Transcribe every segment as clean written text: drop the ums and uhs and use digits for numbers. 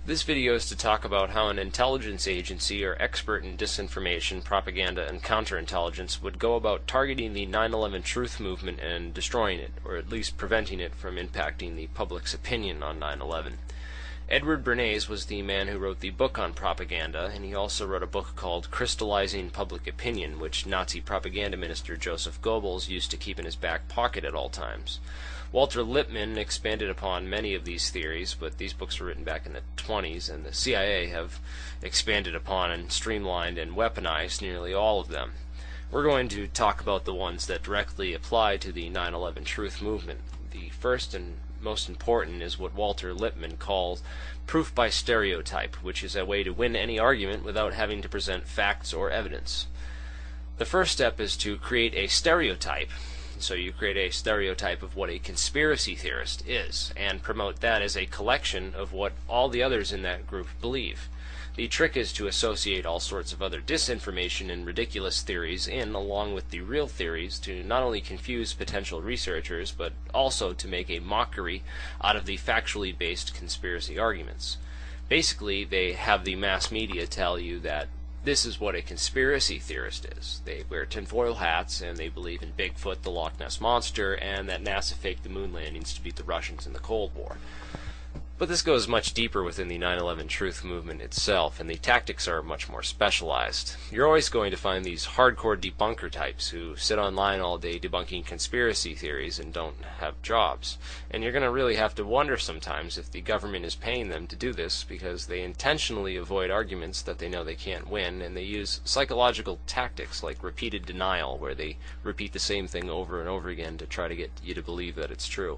This video is to talk about how an intelligence agency or expert in disinformation, propaganda, and counterintelligence would go about targeting the 9/11 truth movement and destroying it, or at least preventing it from impacting the public's opinion on 9/11. Edward Bernays was the man who wrote the book on propaganda, and he also wrote a book called Crystallizing Public Opinion, which Nazi propaganda minister Joseph Goebbels used to keep in his back pocket at all times. Walter Lippman expanded upon many of these theories, but these books were written back in the 20s, and the CIA have expanded upon and streamlined and weaponized nearly all of them. We're going to talk about the ones that directly apply to the 9/11 truth movement. The first and most important is what Walter Lippman calls proof by stereotype, which is a way to win any argument without having to present facts or evidence. The first step is to create a stereotype. So you create a stereotype of what a conspiracy theorist is, and promote that as a collection of what all the others in that group believe. The trick is to associate all sorts of other disinformation and ridiculous theories in, along with the real theories, to not only confuse potential researchers, but also to make a mockery out of the factually based conspiracy arguments. Basically, they have the mass media tell you that this is what a conspiracy theorist is. They wear tinfoil hats, and they believe in Bigfoot, the Loch Ness Monster, and that NASA faked the moon landings to beat the Russians in the Cold War. But this goes much deeper within the 9/11 truth movement itself, and the tactics are much more specialized. You're always going to find these hardcore debunker types who sit online all day debunking conspiracy theories and don't have jobs. And you're going to really have to wonder sometimes if the government is paying them to do this, because they intentionally avoid arguments that they know they can't win, and they use psychological tactics like repeated denial, where they repeat the same thing over and over again to try to get you to believe that it's true.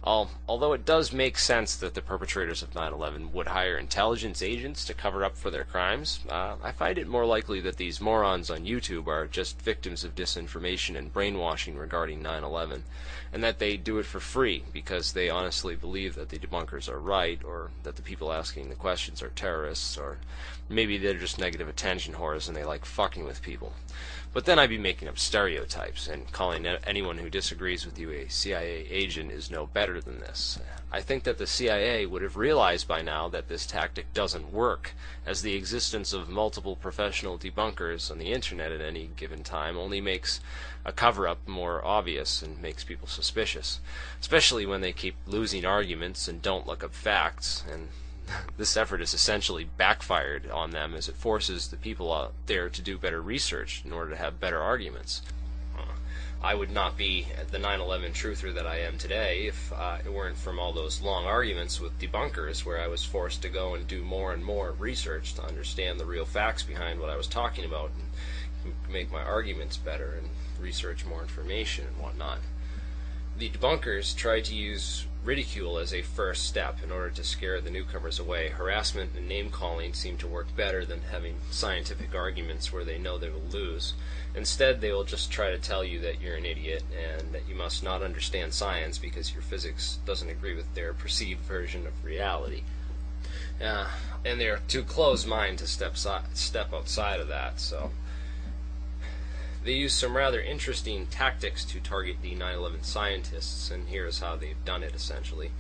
Although it does make sense that the perpetrators of 9/11 would hire intelligence agents to cover up for their crimes, I find it more likely that these morons on YouTube are just victims of disinformation and brainwashing regarding 9/11, and that they do it for free because they honestly believe that the debunkers are right, or that the people asking the questions are terrorists, or maybe they're just negative attention whores and they like fucking with people. But then I'd be making up stereotypes, and calling anyone who disagrees with you a CIA agent is no better than this. I think that the CIA would have realized by now that this tactic doesn't work, as the existence of multiple professional debunkers on the internet at any given time only makes a cover-up more obvious and makes people suspicious, especially when they keep losing arguments and don't look up facts. And this effort has essentially backfired on them, as it forces the people out there to do better research in order to have better arguments. I would not be the 9/11 truther that I am today if it weren't from all those long arguments with debunkers, where I was forced to go and do more and more research to understand the real facts behind what I was talking about, and make my arguments better, and research more information and whatnot. The debunkers tried to use ridicule as a first step in order to scare the newcomers away. Harassment and name-calling seem to work better than having scientific arguments where they know they will lose. Instead, they will just try to tell you that you're an idiot and that you must not understand science because your physics doesn't agree with their perceived version of reality. And they're too close-minded to step outside of that, so they use some rather interesting tactics to target the 9/11 scientists, and here's how they've done it, essentially.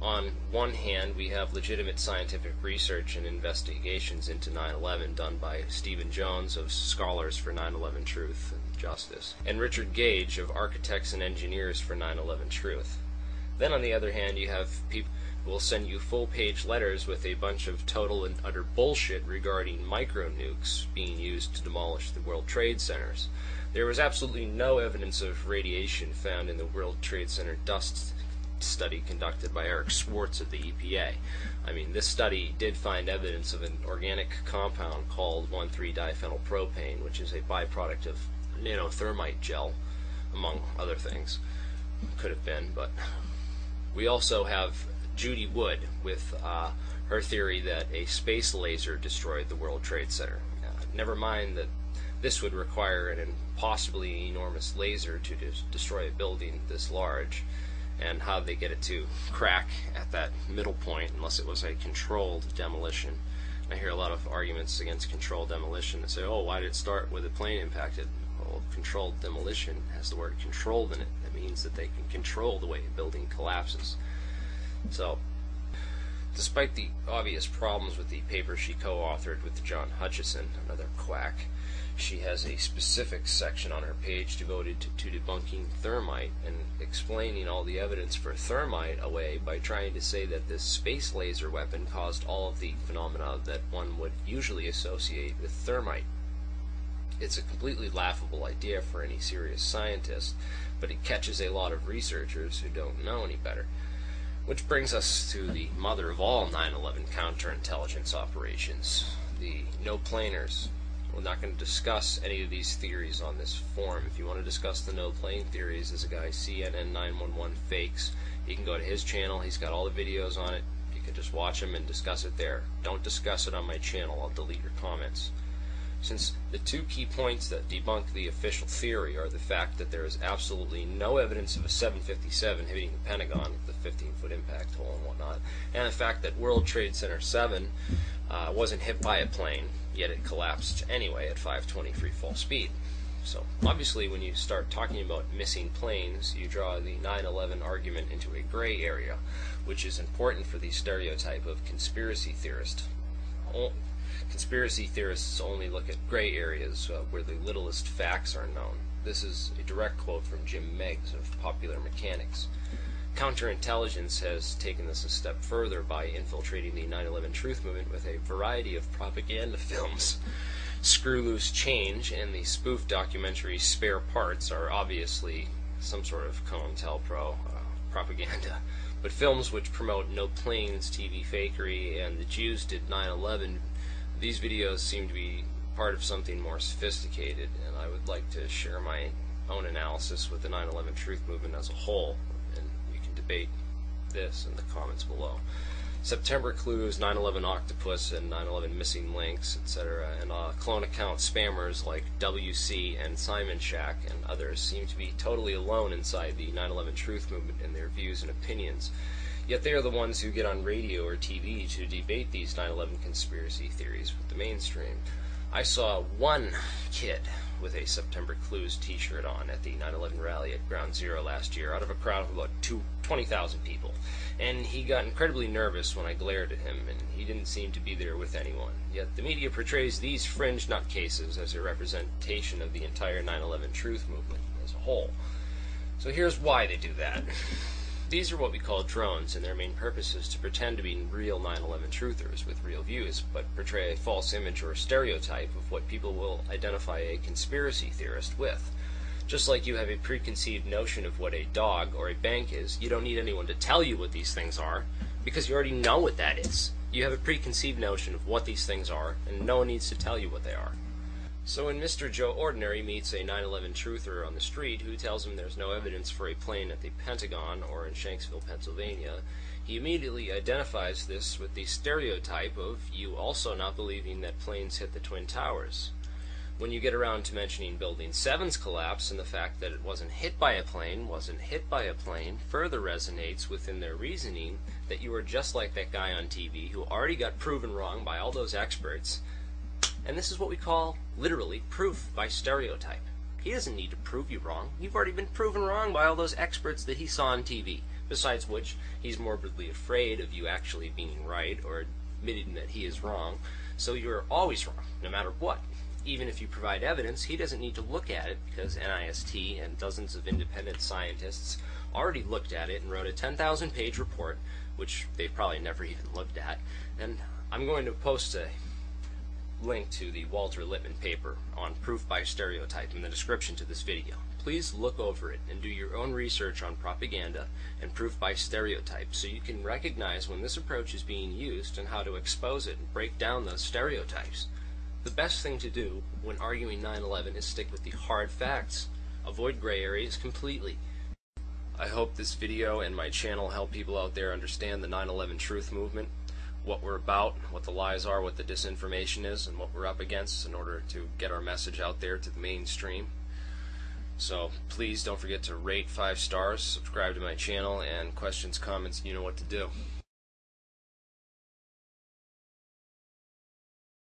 On one hand, we have legitimate scientific research and investigations into 9/11 done by Stephen Jones of Scholars for 9/11 Truth and Justice, and Richard Gage of Architects and Engineers for 9/11 Truth. Then on the other hand, you have people who will send you full-page letters with a bunch of total and utter bullshit regarding micro-nukes being used to demolish the World Trade Centers. There was absolutely no evidence of radiation found in the World Trade Center dust study conducted by Eric Schwartz of the EPA. I mean, this study did find evidence of an organic compound called 1,3-diphenylpropane, which is a byproduct of nanothermite gel, among other things. Could have been, but we also have Judy Wood with her theory that a space laser destroyed the World Trade Center. Never mind that this would require an possibly enormous laser to destroy a building this large, and how they get it to crack at that middle point unless it was a controlled demolition. I hear a lot of arguments against controlled demolition that say, oh, why did it start with a plane impacted? Well, controlled demolition has the word controlled in it. That means that they can control the way a building collapses. So, Despite the obvious problems with the paper she co-authored with John Hutchison, another quack, she has a specific section on her page devoted to debunking thermite and explaining all the evidence for thermite away by trying to say that this space laser weapon caused all of the phenomena that one would usually associate with thermite. It's a completely laughable idea for any serious scientist, but it catches a lot of researchers who don't know any better. Which brings us to the mother of all 9/11 counterintelligence operations, the no-planers. We're not going to discuss any of these theories on this forum. If you want to discuss the no-plane theories, there's a guy, CNN 911 Fakes. You can go to his channel. He's got all the videos on it. You can just watch him and discuss it there. Don't discuss it on my channel. I'll delete your comments. Since the two key points that debunk the official theory are the fact that there is absolutely no evidence of a 757 hitting the Pentagon with the 15-foot impact hole and whatnot, and the fact that World Trade Center 7 wasn't hit by a plane, yet it collapsed anyway at 520 free fall speed. So obviously when you start talking about missing planes, you draw the 9/11 argument into a gray area, which is important for the stereotype of conspiracy theorist. Conspiracy theorists only look at gray areas where the littlest facts are known. This is a direct quote from Jim Meigs of Popular Mechanics. Counterintelligence has taken this a step further by infiltrating the 9/11 truth movement with a variety of propaganda films. Screw Loose Change and the spoof documentary Spare Parts are obviously some sort of COINTELPRO propaganda, but films which promote no planes, TV fakery, and the Jews did 9/11, these videos seem to be part of something more sophisticated, and I would like to share my own analysis with the 9/11 truth movement as a whole, and you can debate this in the comments below. September Clues, 9/11 Octopus, and 9/11 Missing Links, etc., and clone account spammers like WC and Simon Shack and others seem to be totally alone inside the 9/11 truth movement in their views and opinions. Yet they are the ones who get on radio or TV to debate these 9/11 conspiracy theories with the mainstream. I saw one kid with a September Clues t-shirt on at the 9/11 rally at Ground Zero last year out of a crowd of about 20,000 people, and he got incredibly nervous when I glared at him, and he didn't seem to be there with anyone. Yet the media portrays these fringe nutcases as a representation of the entire 9/11 truth movement as a whole. So here's why they do that. These are what we call drones, and their main purpose is to pretend to be real 9/11 truthers with real views, but portray a false image or stereotype of what people will identify a conspiracy theorist with. Just like you have a preconceived notion of what a dog or a bank is, you don't need anyone to tell you what these things are, because you already know what that is. You have a preconceived notion of what these things are, and no one needs to tell you what they are. So when Mr. Joe Ordinary meets a 9/11 truther on the street who tells him there's no evidence for a plane at the Pentagon or in Shanksville, Pennsylvania, he immediately identifies this with the stereotype of you also not believing that planes hit the Twin Towers. When you get around to mentioning Building 7's collapse and the fact that it wasn't hit by a plane, further resonates within their reasoning that you are just like that guy on TV who already got proven wrong by all those experts. And this is what we call, literally, proof by stereotype. He doesn't need to prove you wrong. You've already been proven wrong by all those experts that he saw on TV. Besides which, he's morbidly afraid of you actually being right or admitting that he is wrong. So you're always wrong, no matter what. Even if you provide evidence, he doesn't need to look at it because NIST and dozens of independent scientists already looked at it and wrote a 10,000-page report, which they've probably never even looked at. And I'm going to post a link to the Walter Lippman paper on proof by stereotype in the description to this video. Please look over it and do your own research on propaganda and proof by stereotype so you can recognize when this approach is being used and how to expose it and break down those stereotypes. The best thing to do when arguing 9/11 is stick with the hard facts. Avoid gray areas completely. I hope this video and my channel help people out there understand the 9/11 truth movement, what we're about, what the lies are, what the disinformation is, and what we're up against in order to get our message out there to the mainstream. So please don't forget to rate 5 stars, subscribe to my channel, and questions, comments, you know what to do.